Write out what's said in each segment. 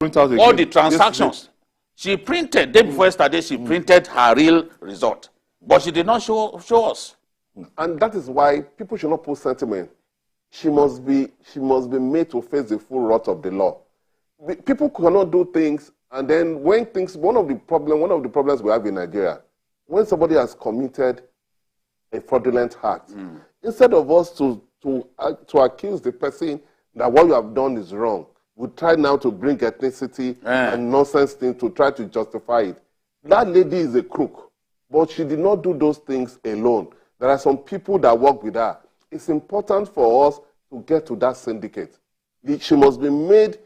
all the transactions. She printed, day before yesterday, she printed her real result. But she did not show us. And that is why people should not put sentiment. She must be made to face the full wrath of the law. People cannot do things, and then when things, one of the problems we have in Nigeria, when somebody has committed a fraudulent act, instead of us to accuse the person that what you have done is wrong, we try now to bring ethnicity and nonsense things to try to justify it. That lady is a crook, but she did not do those things alone. There are some people that work with her. It's important for us to get to that syndicate. She must be made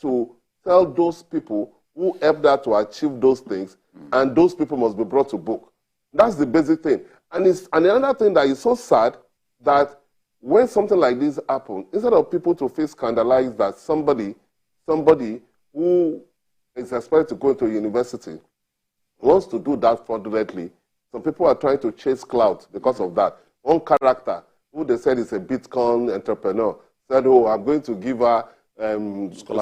to tell those people who helped her to achieve those things, and those people must be brought to book. That's the basic thing. And another thing that is so sad, that when something like this happens, instead of people to feel scandalized that somebody who is expected to go into university wants to do that fraudulently, some people are trying to chase clout because of that. One character, who they said is a Bitcoin entrepreneur, said, oh, I'm going to give her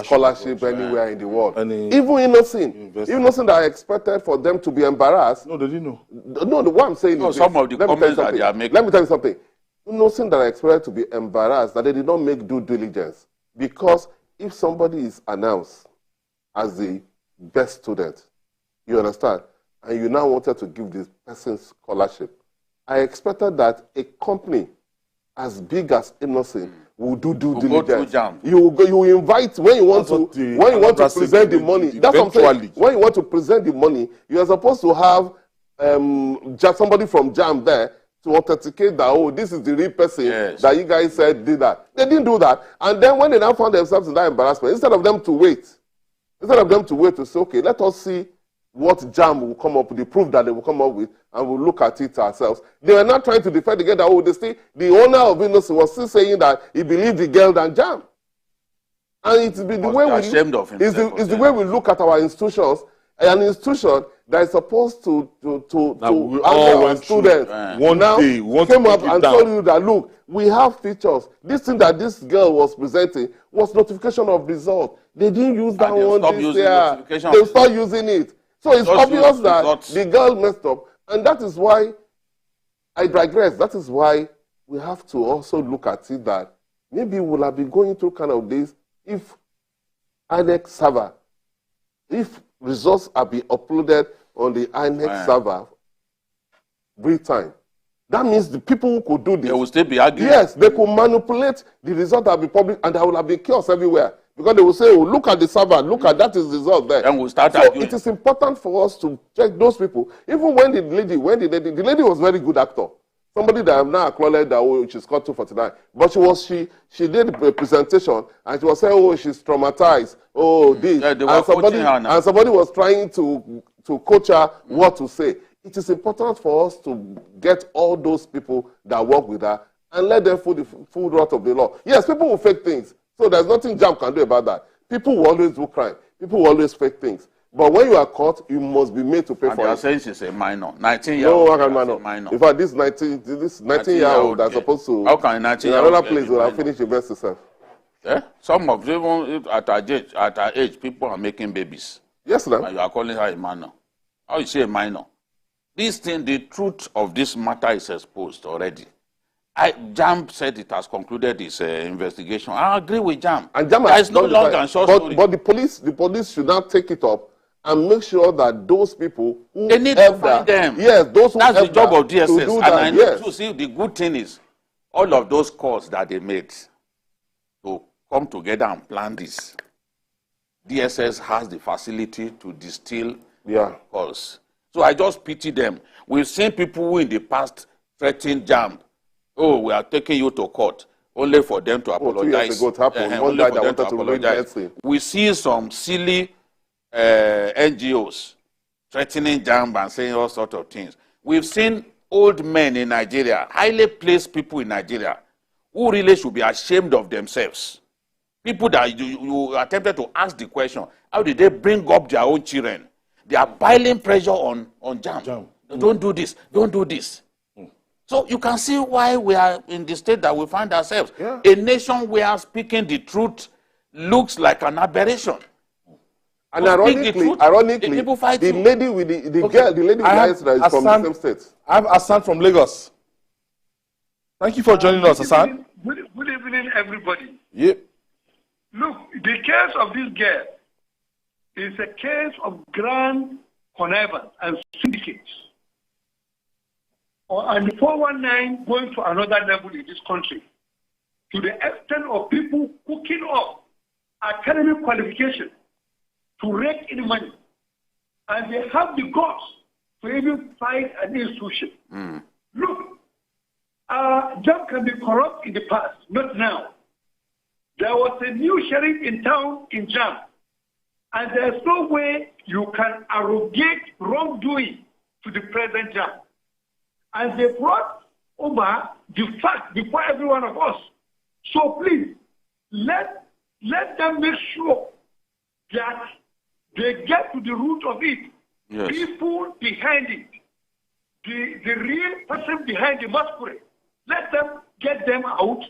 scholarship anywhere in the world. Even innocent that I expected for them to be embarrassed. No, they didn't know. No, what I'm saying is some of the comments that they are making. Let me tell you something. Innocent that I expected to be embarrassed, that they did not make due diligence. Because if somebody is announced as the best student, you understand, and you now wanted to give this person scholarship, I expected that a company as big as Innocent will do due diligence. You invite, when you want to present the money. That's what I'm saying. When you want to present the money, you are supposed to have somebody from JAMB there to authenticate that, oh, this is the real person that you guys said did that. They didn't do that. And then when they now found themselves in that embarrassment, instead of them to wait to say, okay, let us see what JAMB will come up with, the proof that they will come up with, and we'll look at it ourselves. They were not trying to defend the girl that, oh, the owner of Innocent was still saying that he believed the girl than JAMB. And it's the way we look at our institutions. An institution that is supposed to our students came up and told you that, look, we have features. This thing that this girl was presenting was notification of result. They didn't use that one this year. They start using it. So it's obvious that the girl messed up. And that is why, I digress, that is why we have to also look at it that maybe we'll have been going through kind of this if INEC server, if results are being uploaded on the INEC server every time. That means the people who could do this, they will still be arguing. Yes, they could manipulate the result that will be public, and there will have been chaos everywhere. Because they will say, oh, look at the server, look at that is the result there. And we'll start arguing. It is important for us to check those people. Even when the lady was a very good actor. Somebody that I've now acknowledged that, oh, she's got 249. But she did a presentation and she was saying, oh, she's traumatized. Oh, this. Yeah, and somebody was trying to coach her what to say. It is important for us to get all those people that work with her and let them feel the full wrath of the law. Yes, people will fake things. So there's nothing JAMB can do about that. People will always do crime. People will always fake things. But when you are caught, you must be made to pay for it. And they are saying she's a minor, 19-year-old. No, minor. In fact, this 19-year-old that's supposed to... How can a 19-year-old... In another place will have finished university herself. Yeah? Some of them, at her age, people are making babies. Yes, ma'am. And you are calling her a minor. How is she a minor? This thing, the truth of this matter is exposed already. JAMB said it has concluded its investigation. I agree with JAMB. And JAMB there is no long and short story. But the police should now take it up and make sure that those people who they need to find them. Yes, those who that's the job of DSS. And I know to see the good thing is all of those calls that they made to come together and plan this. DSS has the facility to distill calls. So I just pity them. We've seen people who in the past threatened JAMB. Oh, we are taking you to court, only for them to apologize. 2 years ago it happened. One guy that wanted to apologize. We see some silly NGOs threatening JAMB and saying all sorts of things. We've seen old men in Nigeria, highly placed people in Nigeria, who really should be ashamed of themselves. People that you attempted to ask the question, how did they bring up their own children? They are piling pressure on JAMB. Don't do this, don't do this. So you can see why we are in the state that we find ourselves. Yeah. A nation where speaking the truth looks like an aberration. And ironically, the lady with the girl, the lady with the eyes is from the same state. I have Hassan from Lagos. Thank you for joining us, Hassan. Good evening, everybody. Yep. Look, the case of this girl is a case of grand connivance and syndicates. And the 419 going to another level in this country, to the extent of people cooking up academic qualification to rake in money. And they have the guts to even fight an institution. Look, JAMB can be corrupt in the past, not now. There was a new sheriff in town in JAMB, and there's no way you can arrogate wrongdoing to the present JAMB. And they brought over the fact before every one of us. So please, let them make sure that they get to the root of it. Yes. People behind it, the real person behind the masquerade, let them get them out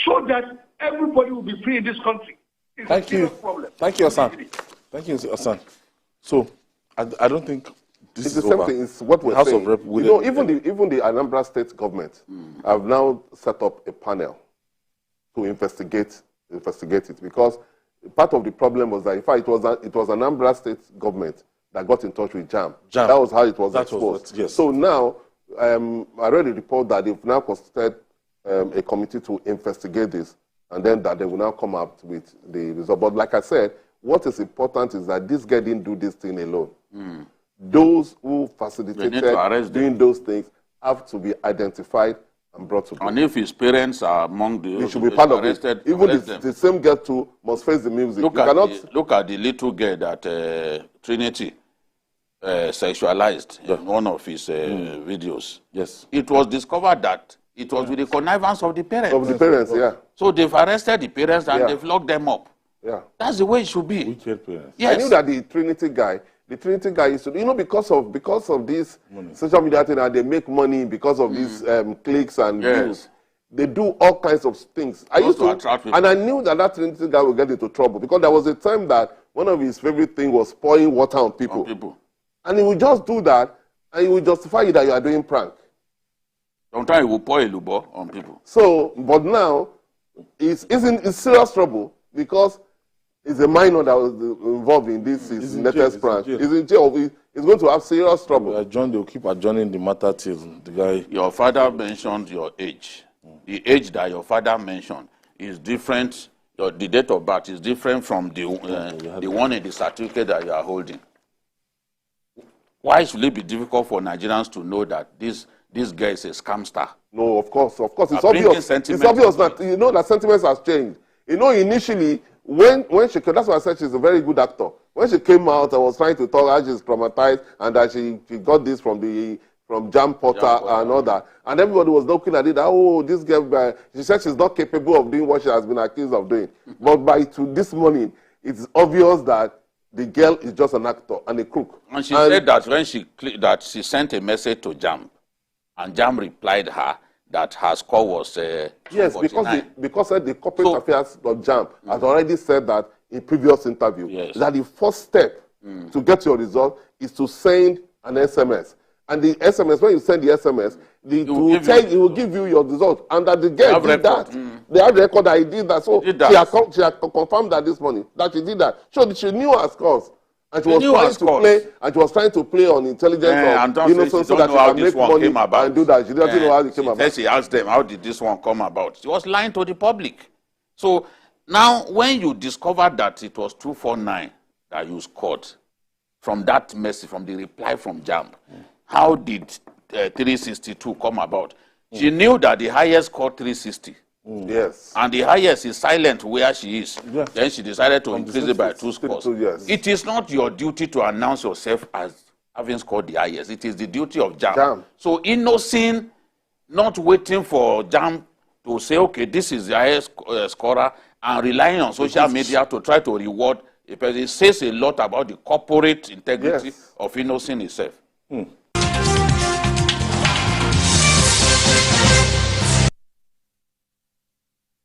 so that everybody will be free in this country. It's Thank you. Problem. Thank you, Hassan. Thank you, Hassan. So, I don't think this it's is the same over. thing. It's what we're House saying. of Rep You know, even the Anambra State government have now set up a panel to investigate it, because part of the problem was that, in fact, it was Anambra State government that got in touch with JAMB. JAMB. That was how it was exposed. Yes. So now, I read a report that they've now constituted a committee to investigate this, and then that they will now come up with the result. But like I said, what is important is that this guy didn't do this thing alone. Those who facilitated doing those things have to be identified and brought to book. And if his parents are among the They should be part of it. Even the same girl too must face the music. Look at the little girl that Trinity sexualized in one of his videos. Yes. It was discovered that it was with the connivance of the parents. Of the parents, yeah. So they've arrested the parents and they've locked them up. Yeah. That's the way it should be. Wicked parents. Yes. I knew that the Trinity guy used to, you know, because of this social media thing, and they make money because of these clicks and views. They do all kinds of things. I used to attract people. And I knew that Trinity guy would get into trouble, because there was a time that one of his favorite things was pouring water on people. And he would just do that, and he would justify it that you are doing prank. Sometimes he will pour a lubo on people. So, but now, he's in serious trouble, because it's a minor that was involved in this latest prank. He's in jail. He's going to have serious trouble. They'll keep adjourning the matter till the guy... Your father mentioned your age. The age that your father mentioned is different. The date of birth is different from the one in the certificate that you are holding. Why should it be difficult for Nigerians to know that this guy is a scamster? No, of course. It's obvious. It's obvious that, you know, that sentiments has changed. You know, initially, when she came, that's why I said she's a very good actor. When she came out, I was trying to tell her she's traumatized and that she got this from JAMB Porter and all that. And everybody was looking at it, oh, this girl, she said she's not capable of doing what she has been accused of doing. But to this morning, it's obvious that the girl is just an actor and a crook. And she said that when she sent a message to JAMB, and JAMB replied her that her score was yes, because the corporate affairs of JAMB has already said that in previous interview that the first step to get your result is to send an SMS. And the SMS, when you send the SMS, it will give you your result. And that the girl did that. They have record that he did that. So she had confirmed that this morning, that she did that. So she knew her scores. And she was trying to play on intelligence of innocence so that she can make money and do that. She doesn't know how it came about. She asked them, how did this one come about? She was lying to the public. So now, when you discovered that it was 249 that you scored from that message, from the reply from JAMB, how did 362 come about? She knew that the highest scored 360. Yes. And the highest is silent where she is. Yes. Then she decided to increase it by 2 scores. Yes. It is not your duty to announce yourself as having scored the highest. It is the duty of JAMB. So innocent, not waiting for JAMB to say, okay, this is the highest scorer, and relying on social media to try to reward a person. It says a lot about the corporate integrity of innocent itself.